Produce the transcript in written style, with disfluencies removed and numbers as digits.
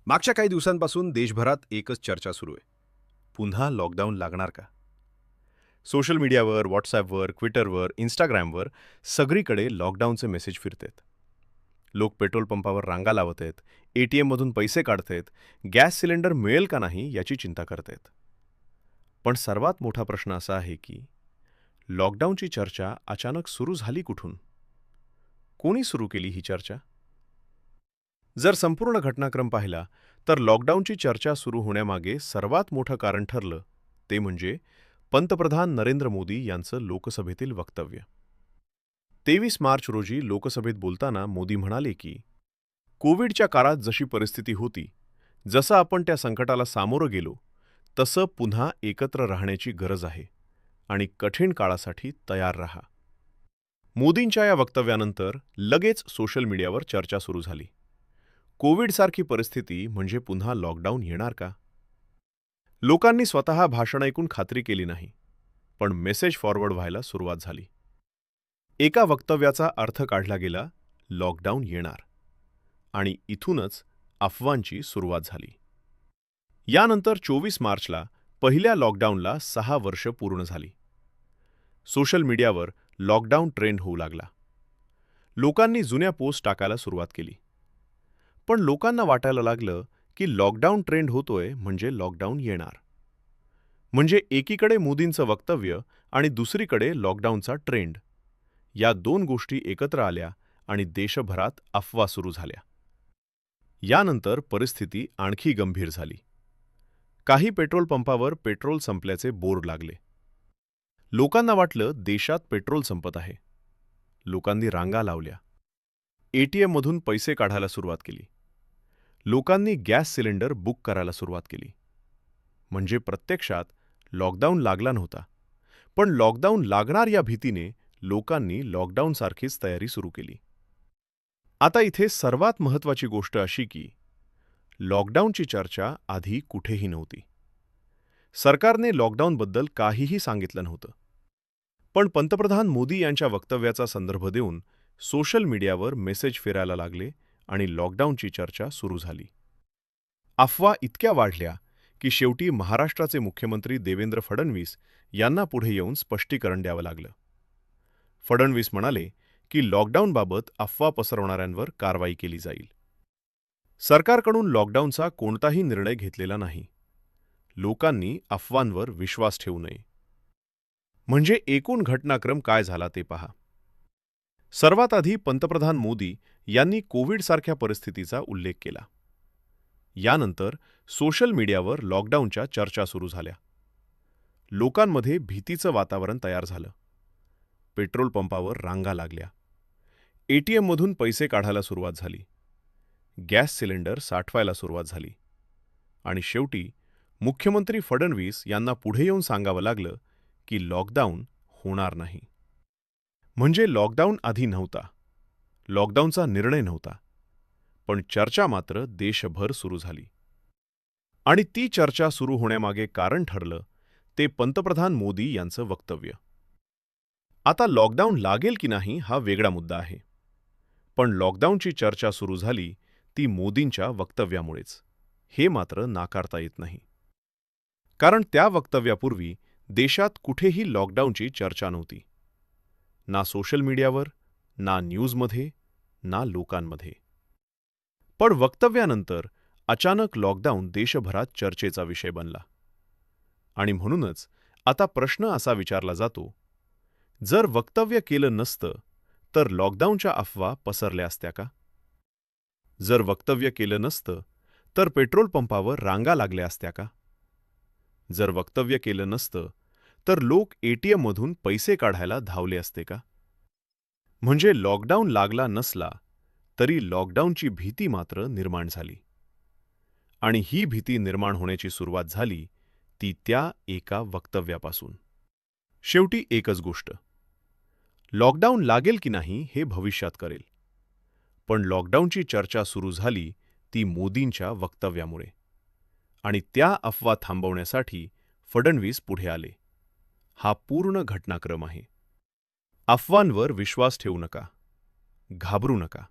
मागच्या काही दिवसांपासून देशभरात एकच चर्चा सुरू आहे. पुन्हा लॉकडाऊन लागणार का? सोशल मीडियावर, व्हॉट्सॲपवर, ट्विटरवर, इंस्टाग्रामवर सगळीकडे लॉकडाऊनचे मेसेज फिरतात. लोक पेट्रोल पंपावर रांगा लावत आहेत, एटीएममधून पैसे काढतायत, गॅस सिलेंडर मिळेल का नाही याची चिंता करतायत. पण सर्वात मोठा प्रश्न असा आहे की लॉकडाऊनची चर्चा अचानक सुरू झाली कुठून? कोणी सुरू केली ही चर्चा? जर संपूर्ण घटनाक्रम पाहिला तर लॉकडाऊनची चर्चा सुरू होण्यामागे सर्वात मोठं कारण ठरलं ते म्हणजे पंतप्रधान नरेंद्र मोदी यांचं लोकसभेतील वक्तव्य. 23 मार्च रोजी लोकसभेत बोलताना मोदी म्हणाले की कोविडच्या काळात जशी परिस्थिती होती, जसं आपण त्या संकटाला सामोरं गेलो, तसं पुन्हा एकत्र राहण्याची गरज आहे आणि कठीण काळासाठी तयार राहा. मोदींच्या या वक्तव्यानंतर लगेच सोशल मीडियावर चर्चा सुरू झाली. कोविडसारखी परिस्थिती म्हणजे पुन्हा लॉकडाऊन येणार का? लोकांनी स्वतः भाषण ऐकून खात्री केली नाही, पण मेसेज फॉरवर्ड व्हायला सुरुवात झाली. एका वक्तव्याचा अर्थ काढला गेला, लॉकडाऊन येणार, आणि इथूनच अफवांची सुरुवात झाली. यानंतर 24 मार्चला पहिल्या लॉकडाऊनला 6 वर्ष पूर्ण झाली. सोशल मीडियावर लॉकडाऊन ट्रेंड होऊ लागला. लोकांनी जुन्या पोस्ट टाकायला सुरुवात केली. पण लोकांना वाटायला लागलं की लॉकडाऊन ट्रेंड होतोय म्हणजे लॉकडाऊन येणार. म्हणजे एकीकडे मोदींचं वक्तव्य आणि दुसरीकडे लॉकडाऊनचा ट्रेंड, या दोन गोष्टी एकत्र आल्या आणि देशभरात अफवा सुरू झाल्या. यानंतर परिस्थिती आणखी गंभीर झाली. काही पेट्रोल पंपावर पेट्रोल संपल्याचे बोर्ड लागले. लोकांना वाटलं देशात पेट्रोल संपत आहे. लोकांनी रांगा लावल्या. एटीएममधून पैसे काढायला सुरुवात केली. लोकांनी गॅस सिलेंडर बुक करायला सुरुवात केली. म्हणजे प्रत्यक्षात लॉकडाऊन लागला नव्हता, पण लॉकडाऊन लागणार या भीतीने लोकांनी लॉकडाऊनसारखीच तयारी सुरू केली. आता इथे सर्वात महत्त्वाची गोष्ट अशी की लॉकडाऊनची चर्चा आधी कुठेही नव्हती. सरकारने लॉकडाऊनबद्दल काहीही सांगितलं नव्हतं. पण पंतप्रधान मोदी यांच्या वक्तव्याचा संदर्भ देऊन सोशल मीडियावर मेसेज फिरायला लागले आणि लॉकडाऊनची चर्चा सुरू झाली. अफवा इतक्या वाढल्या की शेवटी महाराष्ट्राचे मुख्यमंत्री देवेंद्र फडणवीस यांना पुढे येऊन स्पष्टीकरण द्यावं लागलं. फडणवीस म्हणाले की लॉकडाऊनबाबत अफवा पसरवणाऱ्यांवर कारवाई केली जाईल. सरकारकडून लॉकडाऊनचा कोणताही निर्णय घेतलेला नाही. लोकांनी अफवांवर विश्वास ठेवू नये. म्हणजे एकूण घटनाक्रम काय झाला ते पहा. सर्वात आधी पंतप्रधान मोदी यांनी कोविडसारख्या परिस्थितीचा उल्लेख केला. यानंतर सोशल मीडियावर लॉकडाऊनच्या चर्चा सुरू झाल्या. लोकांमध्ये भीतीचं वातावरण तयार झालं. पेट्रोल पंपावर रांगा लागल्या. एटीएममधून पैसे काढायला सुरुवात झाली. गॅस सिलेंडर साठवायला सुरुवात झाली. आणि शेवटी मुख्यमंत्री फडणवीस यांना पुढे येऊन सांगावं लागलं की लॉकडाऊन होणार नाही. म्हणजे लॉकडाऊन आधी नव्हता, लॉकडाऊनचा निर्णय नव्हता, पण चर्चा मात्र देशभर सुरू झाली. आणि ती चर्चा सुरू होण्यामागे कारण ठरलं ते पंतप्रधान मोदी यांचं वक्तव्य. आता लॉकडाऊन लागेल की नाही हा वेगळा मुद्दा आहे, पण लॉकडाऊनची चर्चा सुरू झाली ती मोदींच्या वक्तव्यामुळेच, हे मात्र नाकारता येत नाही. कारण त्या वक्तव्यापूर्वी देशात कुठेही लॉकडाऊनची चर्चा नव्हती. ना सोशल मीडियावर, ना न्यूजमध्ये, ना लोकांमध्ये. पण वक्तव्यानंतर अचानक लॉकडाऊन देशभरात चर्चेचा विषय बनला. आणि म्हणूनच आता प्रश्न असा विचारला जातो, जर वक्तव्य केलं नसतं तर लॉकडाऊनच्या अफवा पसरल्या असत्या का? जर वक्तव्य केलं नसतं तर पेट्रोल पंपावर रांगा लागल्या असत्या का? जर वक्तव्य केलं नसतं तर लोक एटीएममधून पैसे काढायला धावले असते का? म्हणजे लॉकडाऊन लागला नसला तरी लॉकडाऊनची भीती मात्र निर्माण झाली. आणि ही भीती निर्माण होण्याची सुरुवात झाली ती त्या एका वक्तव्यापासून. शेवटी एकच गोष्ट, लॉकडाऊन लागेल की नाही हे भविष्यात करेल. पण लॉकडाऊनची चर्चा सुरू झाली ती मोदींच्या वक्तव्यामुळे. आणि त्या अफवा थांबवण्यासाठी फडणवीस पुढे आले. हा पूर्ण घटनाक्रम आहे. अफवांवर विश्वास ठेवू नका. घाबरू नका.